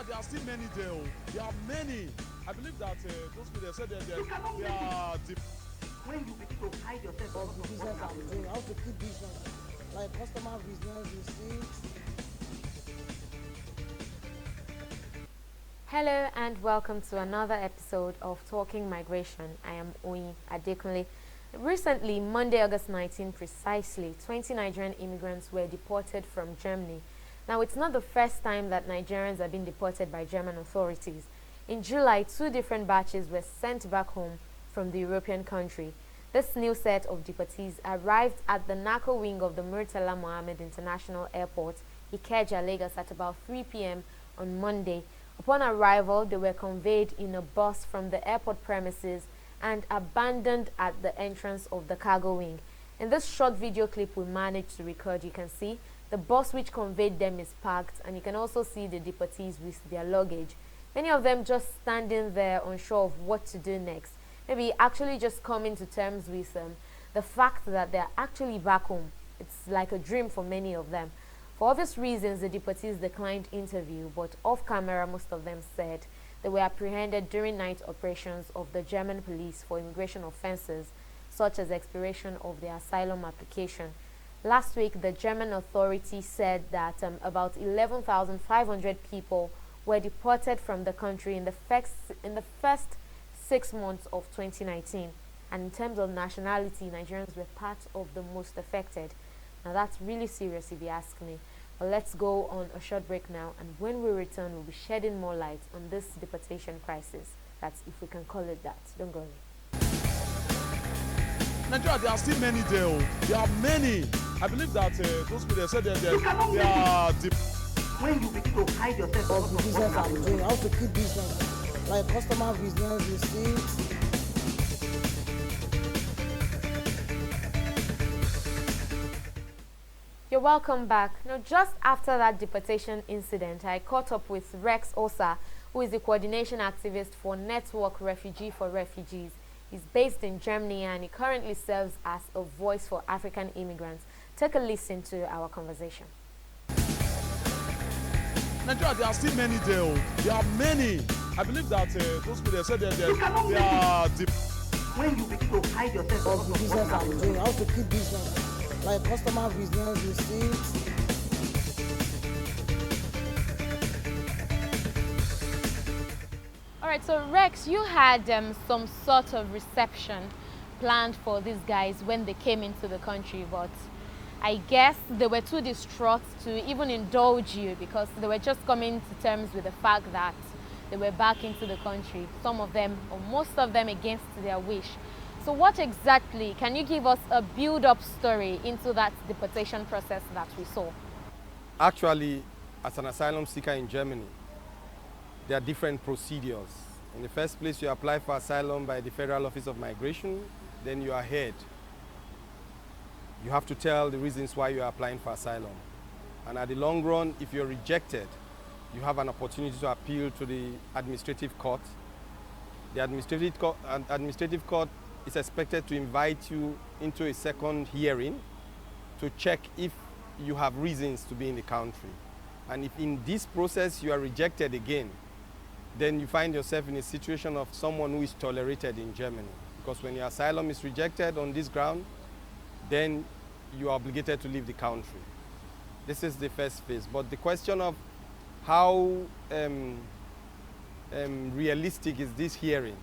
Nigeria, there are still many there. There are many. I believe that those people they said they are when you begin to hide yourself of the business I'm doing, how to keep business, like customer business, you see. Hello and welcome to another episode of Talking Migration. I am Oyin Adekunle. Recently, Monday, August 19 precisely, 20 Nigerian immigrants were deported from Germany. Now, it's not the first time that Nigerians have been deported by German authorities. In July, 2 different batches were sent back home from the European country. This new set of deportees arrived at the NACO wing of the Murtala Mohammed International Airport, Ikeja, Lagos, at about 3 p.m. on Monday. Upon arrival, they were conveyed in a bus from the airport premises and abandoned at the entrance of the cargo wing. In this short video clip we managed to record, you can see the bus which conveyed them is parked, and you can also see the deportees with their luggage. Many of them just standing there unsure of what to do next. Maybe actually just coming to terms with the fact that they're actually back home. It's like a dream for many of them. For obvious reasons, the deportees declined interview, but off camera, most of them said they were apprehended during night operations of the German police for immigration offenses, such as expiration of their asylum application. Last week, the German authority said that about 11,500 people were deported from the country in the first 6 months of 2019. And in terms of nationality, Nigerians were part of the most affected. Now that's really serious if you ask me. But let's go on a short break now, and when we return, we'll be shedding more light on this deportation crisis. That's if we can call it that. Don't go away. Nigeria, there are still many there. There are many. I believe that those people they said they are when you begin to hide yourself of the business I'm doing, how to keep business, like customer business, you see. You're welcome back. Now, just after that deportation incident, I caught up with Rex Osa, who is the coordination activist for Network Refugee for Refugees. He's based in Germany and he currently serves as a voice for African immigrants. Take a listen to our conversation. Nigeria, there are still many there. There are many. I believe that those people they said they are when you begin to hide yourself of the business I'm doing, how to keep business, like customer business, you see. All right, so Rex, you had some sort of reception planned for these guys when they came into the country, but I guess they were too distraught to even indulge you because they were just coming to terms with the fact that they were back into the country, some of them or most of them against their wish. So what exactly, can you give us a build-up story into that deportation process that we saw? Actually, as an asylum seeker in Germany, there are different procedures. In the first place, you apply for asylum by the Federal Office of Migration, then you are heard. You have to tell the reasons why you are applying for asylum. And at the long run, if you're rejected, you have an opportunity to appeal to the administrative court. The administrative court is expected to invite you into a second hearing to check if you have reasons to be in the country. And if in this process you are rejected again, then you find yourself in a situation of someone who is tolerated in Germany. Because when your asylum is rejected on this ground, then you are obligated to leave the country. This is the first phase. But the question of how realistic is this hearing?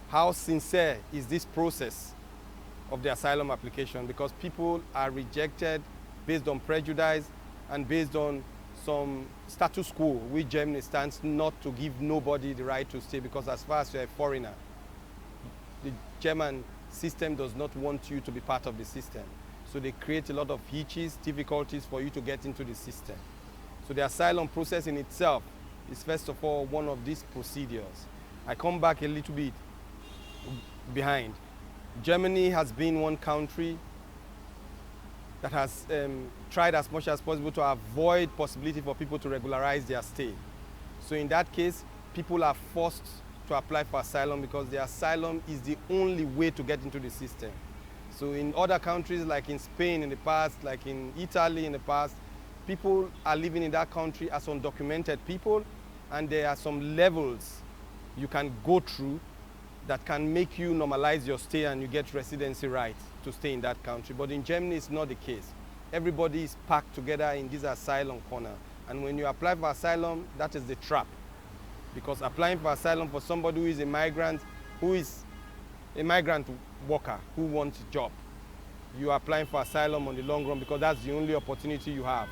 How sincere is this process of the asylum application? Because people are rejected based on prejudice and based on some status quo, which Germany stands not to give nobody the right to stay, because as far as you're a foreigner, the German system does not want you to be part of the system. So they create a lot of hitches, difficulties for you to get into the system. So the asylum process in itself is first of all one of these procedures. I come back a little bit behind. Germany has been one country that has tried as much as possible to avoid possibility for people to regularize their stay. So in that case, people are forced to apply for asylum because the asylum is the only way to get into the system. So in other countries, like in Spain in the past, like in Italy in the past, people are living in that country as undocumented people, and there are some levels you can go through that can make you normalize your stay and you get residency right to stay in that country. But in Germany, it's not the case. Everybody is packed together in this asylum corner. And when you apply for asylum, that is the trap. Because applying for asylum for somebody who is a migrant worker who wants a job, you are applying for asylum on the long run because that's the only opportunity you have.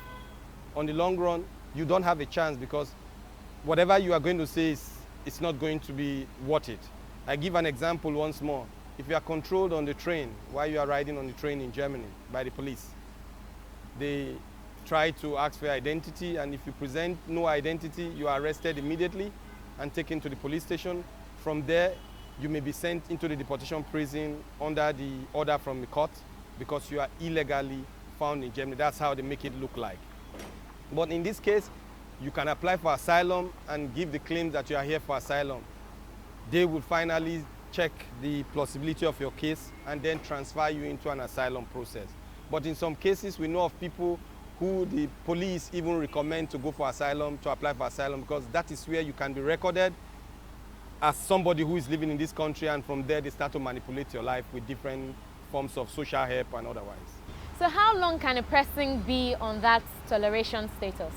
On the long run, you don't have a chance because whatever you are going to say it's not going to be worth it. I give an example once more. If you are controlled on the train while you are riding on the train in Germany by the police, they try to ask for your identity, and if you present no identity, you are arrested immediately and taken to the police station. From there, you may be sent into the deportation prison under the order from the court because you are illegally found in Germany. That's how they make it look like. But in this case, you can apply for asylum and give the claim that you are here for asylum. They will finally check the plausibility of your case and then transfer you into an asylum process. But in some cases, we know of people who the police even recommend to go for asylum, to apply for asylum, because that is where you can be recorded as somebody who is living in this country, and from there they start to manipulate your life with different forms of social help and otherwise. So how long can a person be on that toleration status?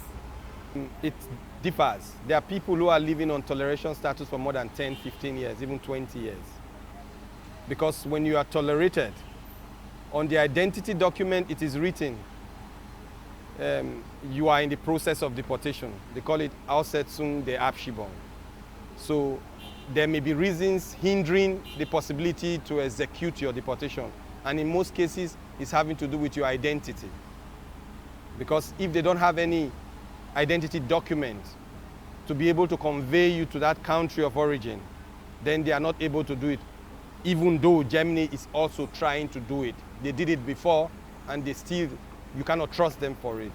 It differs. There are people who are living on toleration status for more than 10, 15 years, even 20 years. Because when you are tolerated, on the identity document it is written, you are in the process of deportation. They call it Aussetzung der Abschiebung. So there may be reasons hindering the possibility to execute your deportation. And in most cases, it's having to do with your identity. Because if they don't have any identity document to be able to convey you to that country of origin, then they are not able to do it, even though Germany is also trying to do it. They did it before, and you cannot trust them for it.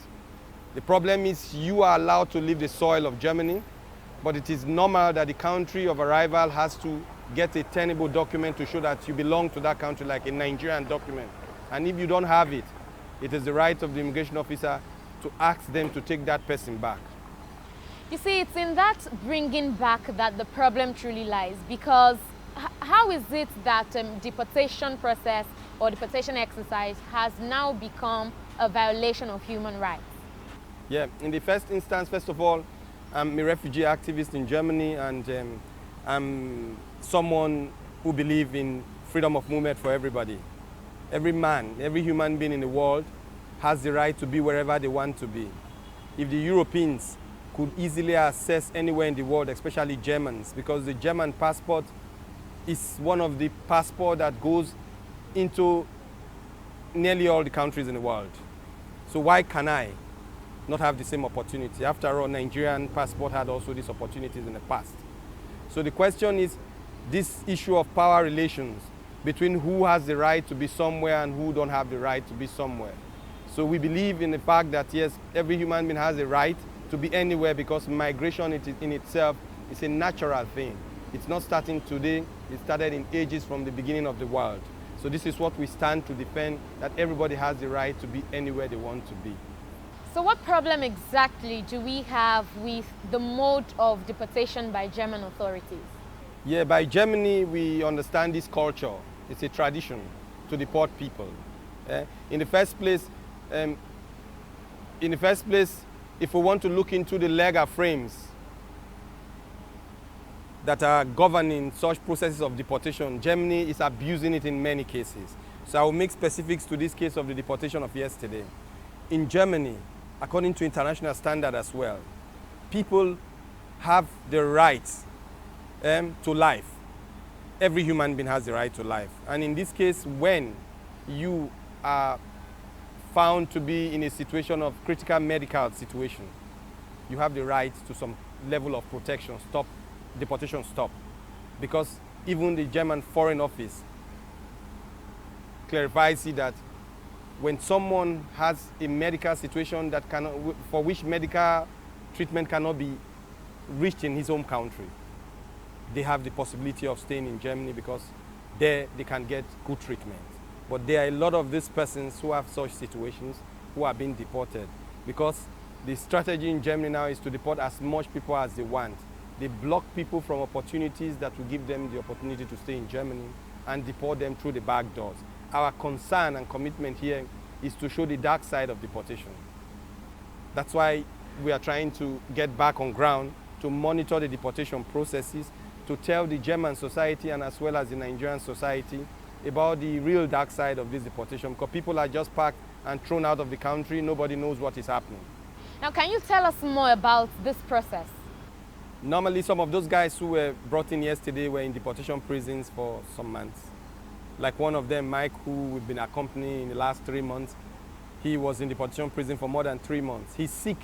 The problem is you are allowed to leave the soil of Germany, but it is normal that the country of arrival has to get a tenable document to show that you belong to that country, like a Nigerian document. And if you don't have it, it is the right of the immigration officer to ask them to take that person back. You see, it's in that bringing back that the problem truly lies, because how is it that deportation process or deportation exercise has now become a violation of human rights? Yeah, in the first instance, first of all, I'm a refugee activist in Germany, and I'm someone who believes in freedom of movement for everybody. Every man, every human being in the world has the right to be wherever they want to be. If the Europeans could easily access anywhere in the world, especially Germans, because the German passport is one of the passports that goes into nearly all the countries in the world. So why can I not have the same opportunity? After all, Nigerian passport had also these opportunities in the past. So the question is this issue of power relations between who has the right to be somewhere and who don't have the right to be somewhere. So we believe in the fact that yes, every human being has a right to be anywhere, because migration in itself is a natural thing. It's not starting today, it started in ages from the beginning of the world. So this is what we stand to defend, that everybody has the right to be anywhere they want to be. So what problem exactly do we have with the mode of deportation by German authorities? Yeah, by Germany we understand this culture. It's a tradition to deport people. In the first place, if we want to look into the legal frames that are governing such processes of deportation, Germany is abusing it in many cases. So I will make specifics to this case of the deportation of yesterday. In Germany, according to international standard as well, people have the right to life. Every human being has the right to life. And in this case, when you are found to be in a situation of critical medical situation, you have the right to some level of protection, deportation stop. Because even the German Foreign Office clarifies it that when someone has a medical situation that for which medical treatment cannot be reached in his home country, they have the possibility of staying in Germany because there they can get good treatment. But there are a lot of these persons who have such situations who are being deported because the strategy in Germany now is to deport as much people as they want. They block people from opportunities that will give them the opportunity to stay in Germany and deport them through the back doors. Our concern and commitment here is to show the dark side of deportation. That's why we are trying to get back on ground to monitor the deportation processes, to tell the German society and as well as the Nigerian society about the real dark side of this deportation, because people are just packed and thrown out of the country. Nobody knows what is happening. Now, can you tell us more about this process? Normally, some of those guys who were brought in yesterday were in deportation prisons for some months. Like one of them, Mike, who we've been accompanying in the last 3 months, he was in deportation prison for more than 3 months. He's sick.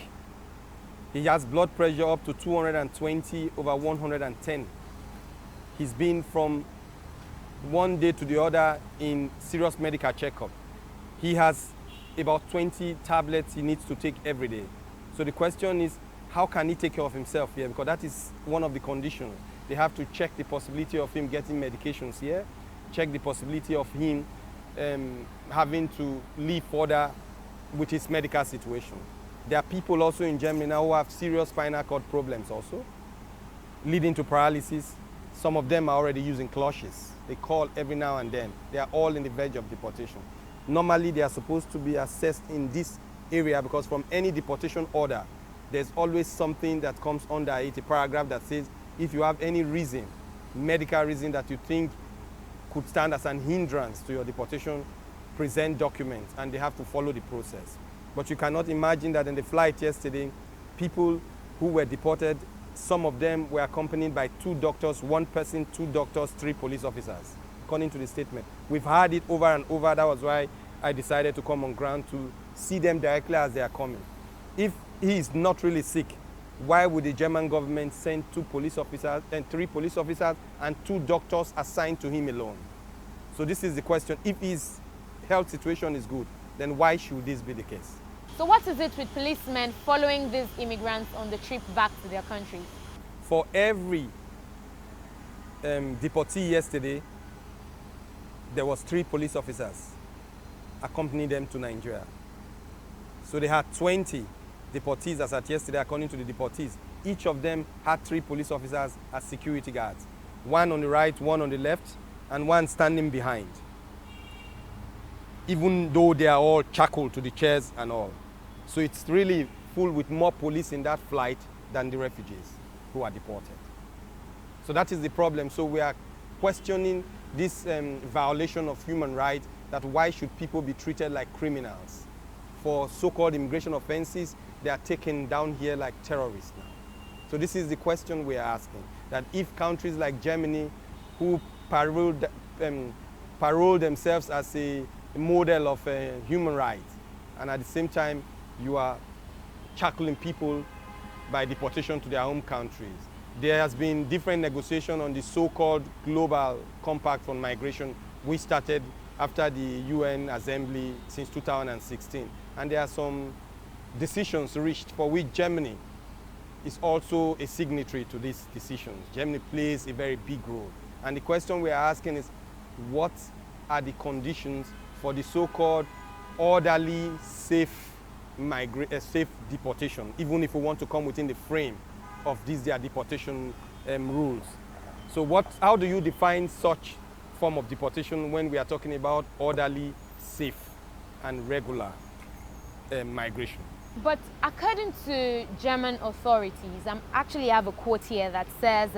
He has blood pressure up to 220 over 110. He's been from one day to the other in serious medical checkup. He has about 20 tablets he needs to take every day. So the question is, how can he take care of himself here? Because that is one of the conditions. They have to check the possibility of him getting medications here, check the possibility of him having to live further with his medical situation. There are people also in Germany now who have serious spinal cord problems also, leading to paralysis. Some of them are already using clutches. They call every now and then. They are all in the verge of deportation. Normally, they are supposed to be assessed in this area because from any deportation order, there's always something that comes under it, a paragraph that says if you have any reason, medical reason that you think could stand as an hindrance to your deportation, present documents, and they have to follow the process. But you cannot imagine that in the flight yesterday, people who were deported, some of them were accompanied by 2 doctors, 1 person, 2 doctors, 3 police officers, according to the statement. We've heard it over and over. That was why I decided to come on ground to see them directly as they are coming. If he is not really sick, why would the German government send 2 police officers and 3 police officers and 2 doctors assigned to him alone? So this is the question. If his health situation is good, then why should this be the case? So what is it with policemen following these immigrants on the trip back to their countries? For every deportee yesterday, there was 3 police officers accompanying them to Nigeria. So they had 20 deportees as at yesterday, according to the deportees. Each of them had 3 police officers as security guards. 1 on the right, 1 on the left, and 1 standing behind. Even though they are all shackled to the chairs and all. So it's really full with more police in that flight than the refugees who are deported. So that is the problem. So we are questioning this violation of human rights, that why should people be treated like criminals? For so-called immigration offenses, they are taken down here like terrorists now. So this is the question we are asking, that if countries like Germany, who parole themselves as a model of human rights, and at the same time you are shackling people by deportation to their home countries. There has been different negotiation on the so-called global compact on migration, which started after the UN Assembly since 2016. And there are some decisions reached for which Germany is also a signatory to these decisions. Germany plays a very big role. And the question we are asking is, what are the conditions for the so-called orderly, safe deportation, even if we want to come within the frame of these their deportation rules? So how do you define such form of deportation when we are talking about orderly, safe, and regular migration? But according to German authorities, I actually have a quote here that says,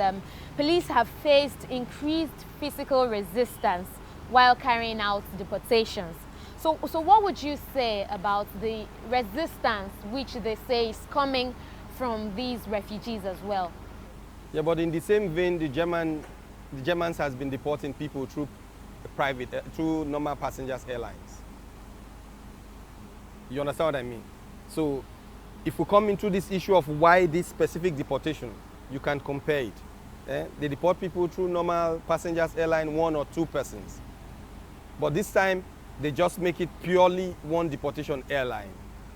police have faced increased physical resistance while carrying out deportations. So what would you say about the resistance which they say is coming from these refugees as well? Yeah, but in the same vein, the Germans has been deporting people through through normal passengers airlines. You understand what I mean? So if we come into this issue of why this specific deportation, you can compare it. They deport people through normal passengers airline, 1 or 2 persons. But this time, they just make it purely one deportation airline.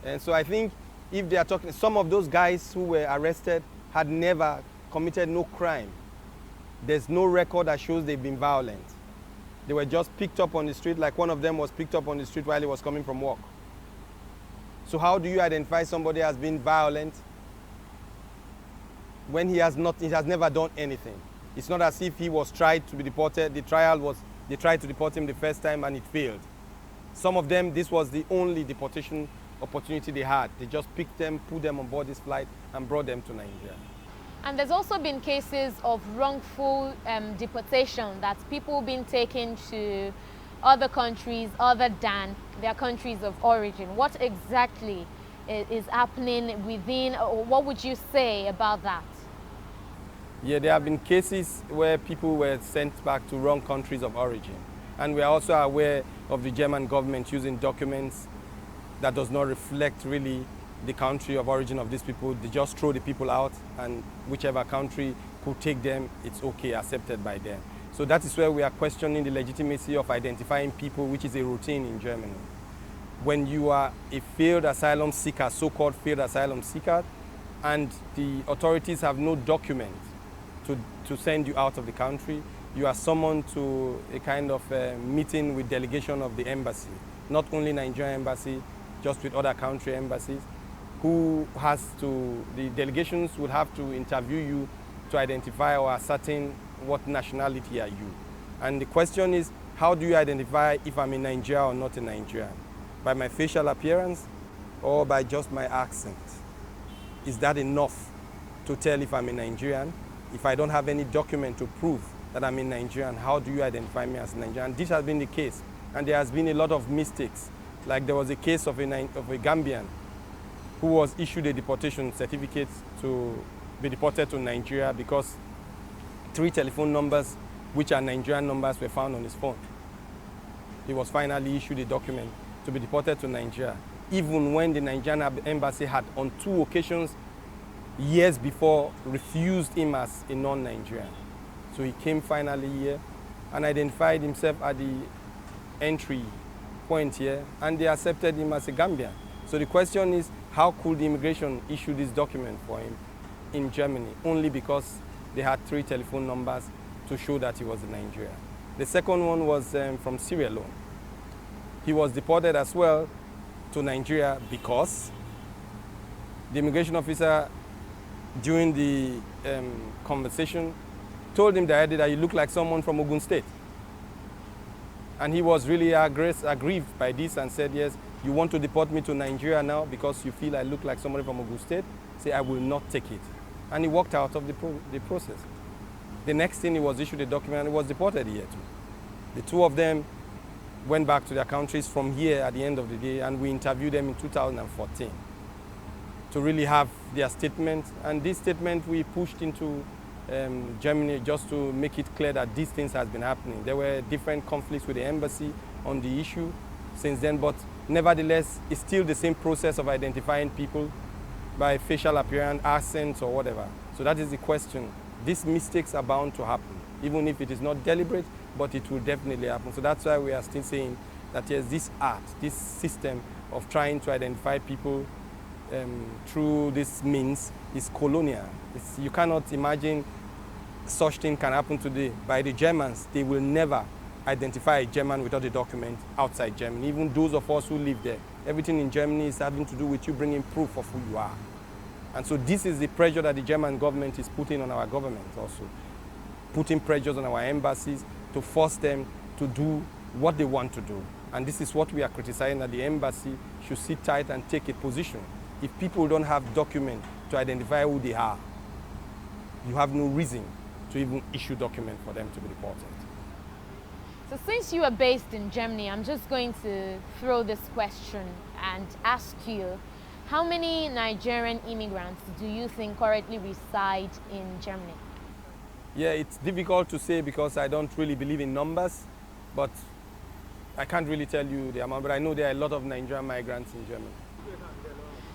And so I think if they are talking, some of those guys who were arrested had never committed no crime. There's no record that shows they've been violent. They were just picked up on the street, like one of them was picked up on the street while he was coming from work. So how do you identify somebody as being violent when he has never done anything? It's not as if he was tried to be deported. They tried to deport him the first time and it failed. Some of them, this was the only deportation opportunity they had. They just picked them, put them on board this flight and brought them to Nigeria. And there's also been cases of wrongful deportation, that people being taken to other countries other than their countries of origin. What exactly is happening within, or what would you say about that? Yeah, there have been cases where people were sent back to wrong countries of origin. And we are also aware of the German government using documents that does not reflect really the country of origin of these people. They just throw the people out, and whichever country could take them, it's okay, accepted by them. So that is where we are questioning the legitimacy of identifying people, which is a routine in Germany. When you are a failed asylum seeker, so-called failed asylum seeker, and the authorities have no document to send you out of the country, you are summoned to a kind of meeting with delegation of the embassy, not only Nigerian embassy, just with other country embassies, the delegations would have to interview you to identify or ascertain what nationality are you. And the question is, how do you identify if I'm in Nigeria or not in Nigerian? By my facial appearance or by just my accent? Is that enough to tell if I'm a Nigerian? If I don't have any document to prove that I'm in Nigerian, how do you identify me as Nigerian? This has been the case, and there has been a lot of mistakes. Like there was a case of a Gambian who was issued a deportation certificate to be deported to Nigeria because 3 telephone numbers, which are Nigerian numbers, were found on his phone. He was finally issued a document to be deported to Nigeria, even when the Nigerian embassy had on 2 occasions years before refused him as a non-Nigerian. So he came finally here and identified himself at the entry point here, and they accepted him as a Gambian. So the question is, how could the immigration issue this document for him in Germany only because they had 3 telephone numbers to show that he was a Nigerian? The second one was from Sierra Leone. He was deported as well to Nigeria because the immigration officer during the conversation told him directly that you look like someone from Ogun State. And he was really aggrieved by this and said, yes, you want to deport me to Nigeria now because you feel I look like somebody from Ogun State? Say, I will not take it. And he walked out of the process. The next thing, he was issued a document and he was deported here too. The 2 of them went back to their countries from here at the end of the day, and we interviewed them in 2014 to really have their statement. And this statement we pushed into Germany just to make it clear that these things has been happening. There were different conflicts with the embassy on the issue since then, but nevertheless, it's still the same process of identifying people by facial appearance, accents, or whatever. So that is the question. These mistakes are bound to happen, even if it is not deliberate, but it will definitely happen. So that's why we are still saying that yes, this art, this system of trying to identify people through this means is colonial. You cannot imagine such thing can happen today. By the Germans, they will never identify a German without a document outside Germany. Even those of us who live there, everything in Germany is having to do with you bringing proof of who you are. And so this is the pressure that the German government is putting on our government also. Putting pressures on our embassies to force them to do what they want to do. And this is what we are criticizing, that the embassy should sit tight and take a position. If people don't have documents to identify who they are, you have no reason to even issue documents for them to be deported. So since you are based in Germany, I'm just going to throw this question and ask you, how many Nigerian immigrants do you think currently reside in Germany? Yeah, it's difficult to say because I don't really believe in numbers, but I can't really tell you the amount, but I know there are a lot of Nigerian migrants in Germany.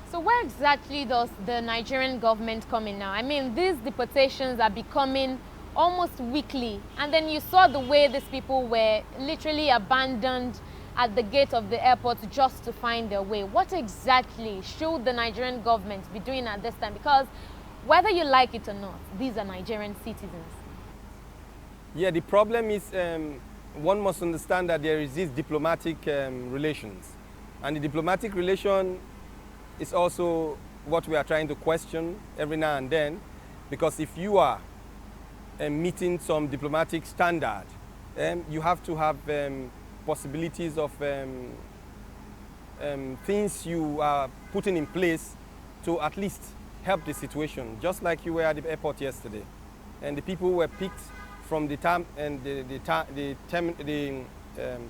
So where exactly does the Nigerian government come in now? I mean, these deportations are becoming almost weekly, and then you saw the way these people were literally abandoned at the gate of the airport just to find their way. What exactly should the Nigerian government be doing at this time? Because whether you like it or not, these are Nigerian citizens. Yeah, the problem is one must understand that there is this diplomatic relations. And the diplomatic relation it's also what we are trying to question every now and then, because if you are meeting some diplomatic standard, you have to have possibilities of things you are putting in place to at least help the situation. Just like you were at the airport yesterday, and the people were picked from the time and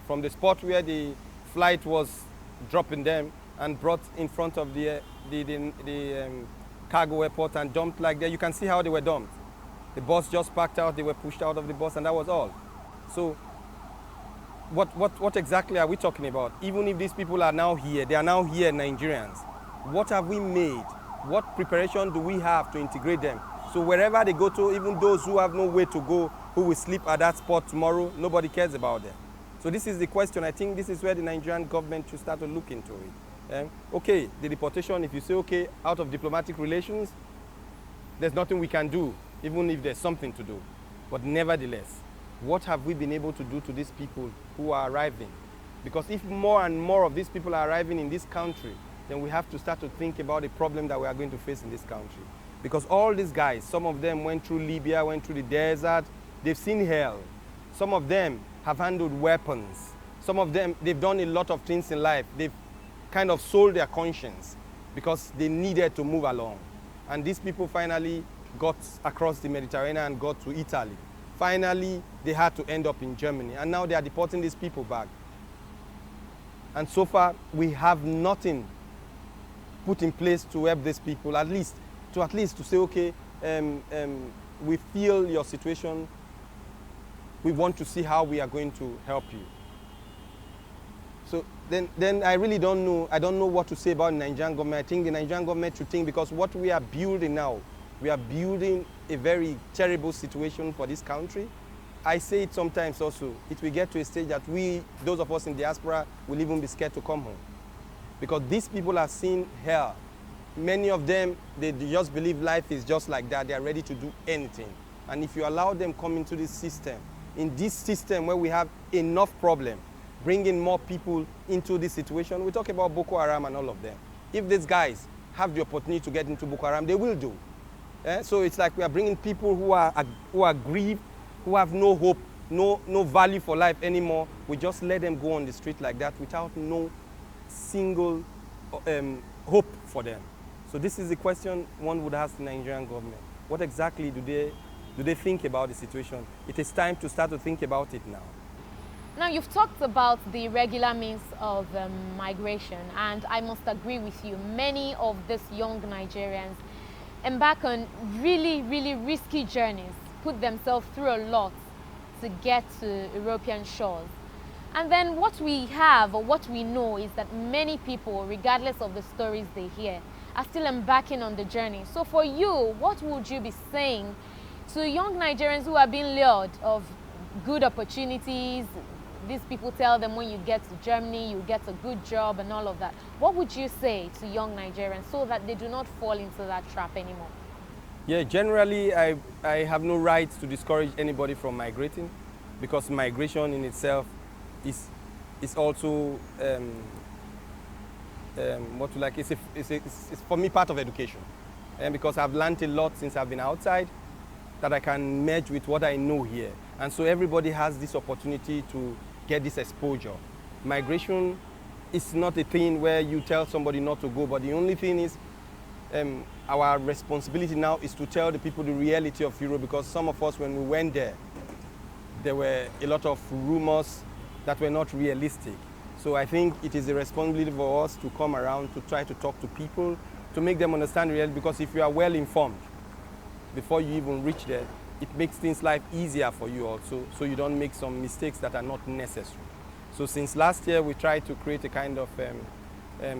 from the spot where the flight was dropping them and brought in front of the cargo airport and dumped like that. You can see how they were dumped. The bus just packed out, they were pushed out of the bus, and that was all. So what exactly are we talking about? Even if these people are now here, they are now here, Nigerians. What have we made? What preparation do we have to integrate them? So wherever they go to, even those who have no way to go, who will sleep at that spot tomorrow, nobody cares about them. So this is the question. I think this is where the Nigerian government should start to look into it. Okay, the deportation, if you say, okay, out of diplomatic relations, there's nothing we can do, even if there's something to do. But nevertheless, what have we been able to do to these people who are arriving? Because if more and more of these people are arriving in this country, then we have to start to think about the problem that we are going to face in this country. Because all these guys, some of them went through Libya, went through the desert, they've seen hell. Some of them have handled weapons. Some of them, they've done a lot of things in life. They've kind of sold their conscience because they needed to move along. And these people finally got across the Mediterranean and got to Italy. Finally, they had to end up in Germany. And now they are deporting these people back. And so far, we have nothing put in place to help these people, at least to say, okay, we feel your situation. We want to see how we are going to help you. So then I really don't know. I don't know what to say about the Nigerian government. I think the Nigerian government should think, because what we are building now, we are building a very terrible situation for this country. I say it sometimes also. It will get to a stage that we, those of us in diaspora, will even be scared to come home. Because these people have seen hell. Many of them, they just believe life is just like that. They are ready to do anything. And if you allow them come into this system, in this system where we have enough problem, bringing more people into this situation, we talk about Boko Haram and all of them. If these guys have the opportunity to get into Boko Haram, they will do. So it's like we are bringing people who are grieved, who have no hope, no value for life anymore. We just let them go on the street like that without no single hope for them. So this is the question one would ask the Nigerian government. What exactly do they think about the situation? It is time to start to think about it now. Now, you've talked about the regular means of migration, and I must agree with you. Many of these young Nigerians embark on really, really risky journeys, put themselves through a lot to get to European shores. And then what we have, or what we know, is that many people, regardless of the stories they hear, are still embarking on the journey. So for you, what would you be saying to young Nigerians who are being lured of good opportunities? These people tell them when you get to Germany, you get a good job and all of that. What would you say to young Nigerians so that they do not fall into that trap anymore? Yeah, generally, I have no right to discourage anybody from migrating, because migration in itself is also it's for me part of education, and because I've learned a lot since I've been outside that I can merge with what I know here, and so everybody has this opportunity to get this exposure. Migration is not a thing where you tell somebody not to go, but the only thing is our responsibility now is to tell the people the reality of Europe, because some of us, when we went there were a lot of rumors that were not realistic. So I think it is a responsibility for us to come around to try to talk to people, to make them understand reality, because if you are well informed before you even reach there, it makes things life easier for you also, so you don't make some mistakes that are not necessary. So since last year, we tried to create a kind of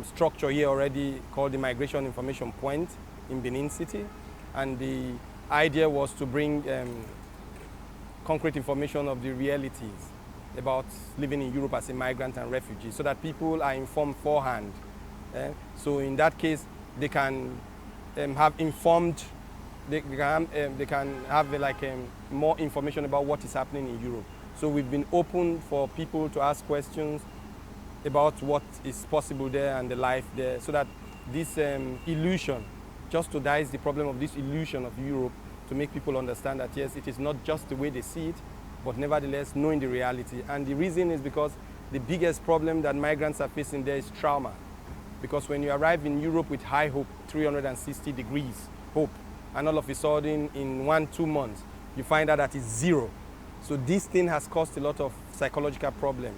structure here already called the Migration Information Point in Benin City. And the idea was to bring concrete information of the realities about living in Europe as a migrant and refugee, so that people are informed beforehand. So in that case, they can have informed, they can have more information about what is happening in Europe. So we've been open for people to ask questions about what is possible there and the life there, so that this illusion, just to dice the problem of this illusion of Europe, to make people understand that yes, it is not just the way they see it, but nevertheless knowing the reality. And the reason is because the biggest problem that migrants are facing there is trauma. Because when you arrive in Europe with high hope, 360 degrees hope, and all of a sudden in 1-2 months, you find out that it's zero. So this thing has caused a lot of psychological problems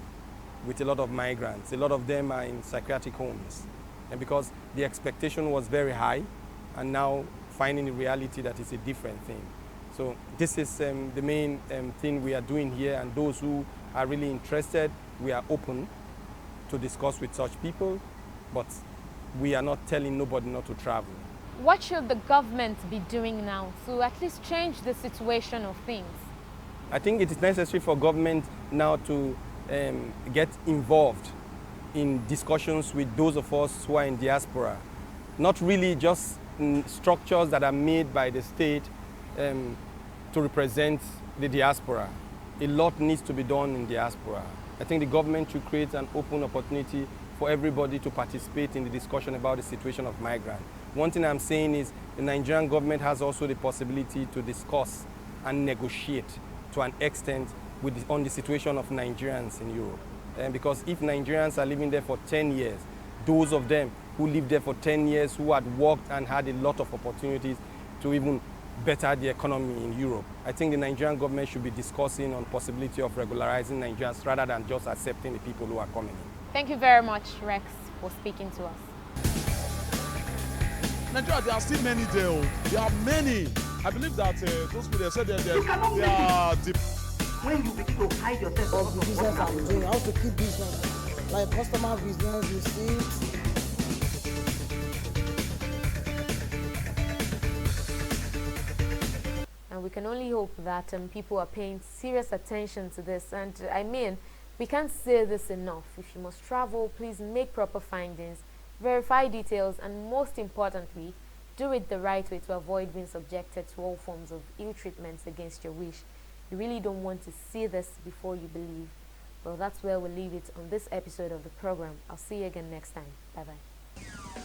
with a lot of migrants. A lot of them are in psychiatric homes. And because the expectation was very high, and now finding the reality that it's a different thing. So this is the main thing we are doing here, and those who are really interested, we are open to discuss with such people, but we are not telling nobody not to travel. What should the government be doing now to at least change the situation of things? I think it is necessary for government now to get involved in discussions with those of us who are in diaspora. Not really just structures that are made by the state to represent the diaspora. A lot needs to be done in diaspora. I think the government should create an open opportunity for everybody to participate in the discussion about the situation of migrants. One thing I'm saying is the Nigerian government has also the possibility to discuss and negotiate to an extent on the situation of Nigerians in Europe. Because if Nigerians are living there for 10 years, those of them who lived there for 10 years, who had worked and had a lot of opportunities to even better the economy in Europe, I think the Nigerian government should be discussing on possibility of regularizing Nigerians rather than just accepting the people who are coming in. Thank you very much, Rex, for speaking to us. Nigeria, there are still many there. There are many. I believe that those people they said they are When you begin to hide yourself Of the business I'm doing, how to keep business, like customer business, receipts. And we can only hope that people are paying serious attention to this. And I mean, we can't say this enough. If you must travel, please make proper findings, verify details, and most importantly, do it the right way to avoid being subjected to all forms of ill treatments against your wish. You really don't want to see this before you believe. Well, that's where we'll leave it on this episode of the program. I'll see you again next time. Bye-bye.